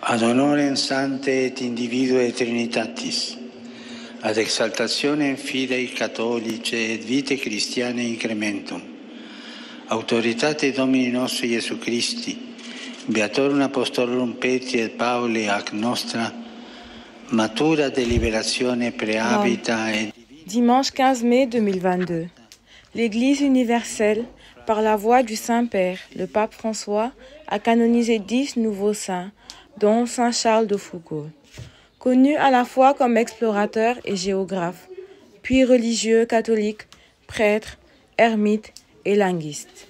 Ad honorem Sancte et individue Trinitatis, ad exaltationem fidei catholice et vitae Christianae incrementum, autoritate Domini nostri Iesu Christi, Beatorum Apostolorum Petri et Pauli ac nostra, matura deliberazione prehabita et... Dimanche 15 mai 2022. L'Église universelle, par la voix du Saint-Père, le pape François, a canonisé 10 nouveaux saints, dont Saint Charles de Foucauld. Connu à la fois comme explorateur et géographe, puis religieux catholique, prêtre, ermite et linguiste.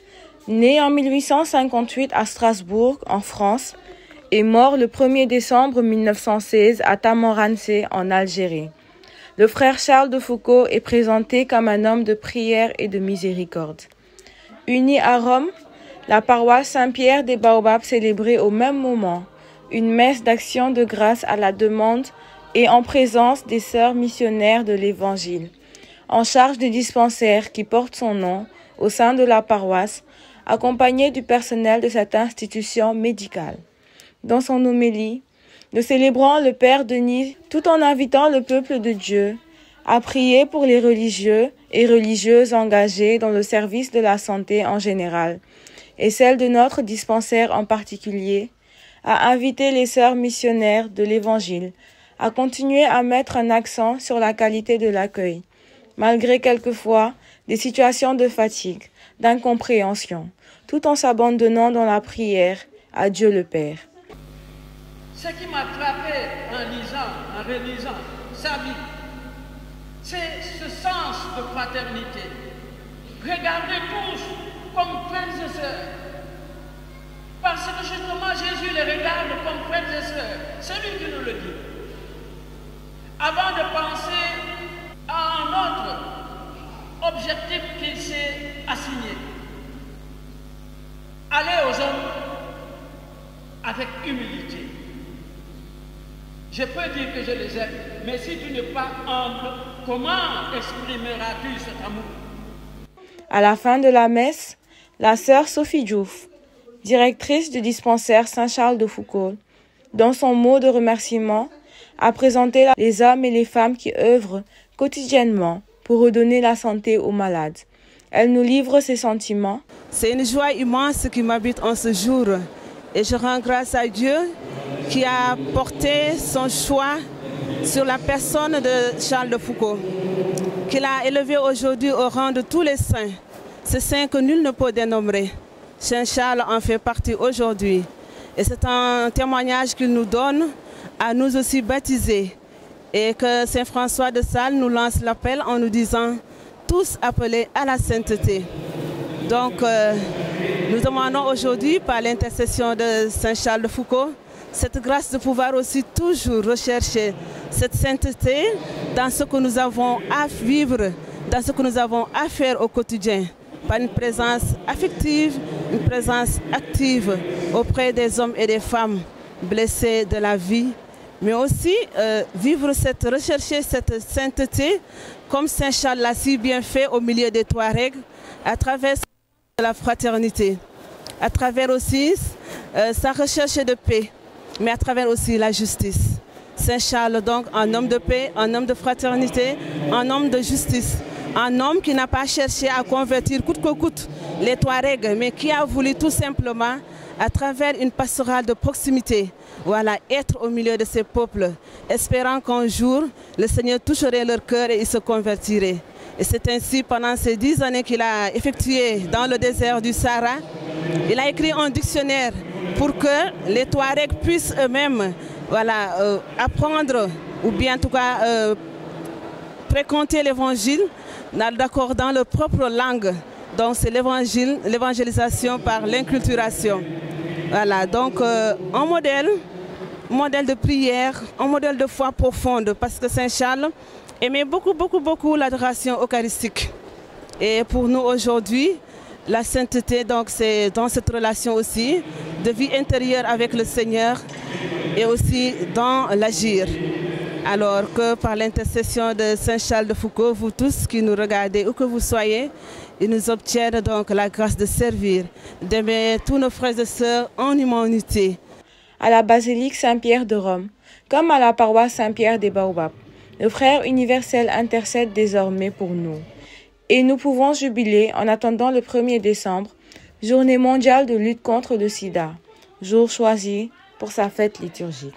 Né en 1858 à Strasbourg, en France, et mort le 1er décembre 1916 à Tamanrasset, en Algérie. Le frère Charles de Foucauld est présenté comme un homme de prière et de miséricorde. Uni à Rome, la paroisse Saint-Pierre des Baobabs célébrait au même moment une messe d'action de grâce à la demande et en présence des sœurs missionnaires de l'Évangile, en charge du dispensaire qui porte son nom au sein de la paroisse, accompagné du personnel de cette institution médicale. Dans son homélie, le célébrant le Père Denis, tout en invitant le peuple de Dieu à prier pour les religieux et religieuses engagés dans le service de la santé en général, et celle de notre dispensaire en particulier, a invité les sœurs missionnaires de l'Évangile à continuer à mettre un accent sur la qualité de l'accueil, malgré quelquefois des situations de fatigue, d'incompréhension, tout en s'abandonnant dans la prière à Dieu le Père. Ce qui m'a frappé en relisant sa vie, c'est ce sens de fraternité. Regardez tous comme frères et sœurs. Parce que justement Jésus les regarde comme frères et sœurs. C'est lui qui nous le dit. Avant de penser à un autre objectif qu'il s'est assigné. Aller aux hommes avec humilité. Je peux dire que je les aime, mais si tu n'es pas humble, comment exprimeras-tu cet amour? À la fin de la messe, la sœur Sophie Diouf, directrice du dispensaire Saint-Charles de Foucauld, dans son mot de remerciement, a présenté les hommes et les femmes qui œuvrent quotidiennement pour redonner la santé aux malades. Elle nous livre ses sentiments. C'est une joie immense qui m'habite en ce jour et je rends grâce à Dieu qui a porté son choix sur la personne de Charles de Foucauld, qu'il a élevé aujourd'hui au rang de tous les saints, ces saints que nul ne peut dénombrer. Saint Charles en fait partie aujourd'hui et c'est un témoignage qu'il nous donne à nous aussi baptiser et que Saint François de Sales nous lance l'appel en nous disant tous appelés à la sainteté. Donc nous demandons aujourd'hui par l'intercession de Saint Charles de Foucauld cette grâce de pouvoir aussi toujours rechercher cette sainteté dans ce que nous avons à vivre, dans ce que nous avons à faire au quotidien, par une présence affective, une présence active auprès des hommes et des femmes blessés de la vie, mais aussi rechercher cette sainteté comme Saint Charles l'a si bien fait au milieu des Touaregs, à travers la fraternité, à travers aussi sa recherche de paix, mais à travers aussi la justice. Saint Charles donc un homme de paix, un homme de fraternité, un homme de justice, un homme qui n'a pas cherché à convertir coûte que coûte les Touaregs, mais qui a voulu tout simplement, à travers une pastorale de proximité, voilà, être au milieu de ces peuples, espérant qu'un jour, le Seigneur toucherait leur cœur et ils se convertiraient. Et c'est ainsi, pendant ces 10 années qu'il a effectué dans le désert du Sahara, il a écrit un dictionnaire pour que les Touaregs puissent eux-mêmes apprendre, ou bien en tout cas fréquenter l'évangile dans leur propre langue. Donc c'est l'évangile, l'évangélisation par l'inculturation. Voilà, donc un modèle de prière, un modèle de foi profonde, parce que Saint Charles aimait beaucoup l'adoration eucharistique. Et pour nous aujourd'hui, la sainteté, donc c'est dans cette relation aussi de vie intérieure avec le Seigneur et aussi dans l'agir. Alors que par l'intercession de Saint Charles de Foucauld, vous tous qui nous regardez, où que vous soyez, il nous obtienne donc la grâce de servir, d'aimer tous nos frères et sœurs en humanité. à la basilique Saint-Pierre de Rome, comme à la paroisse Saint-Pierre des Baobabs. Le frère universel intercède désormais pour nous. Et nous pouvons jubiler en attendant le 1er décembre, journée mondiale de lutte contre le sida, jour choisi pour sa fête liturgique.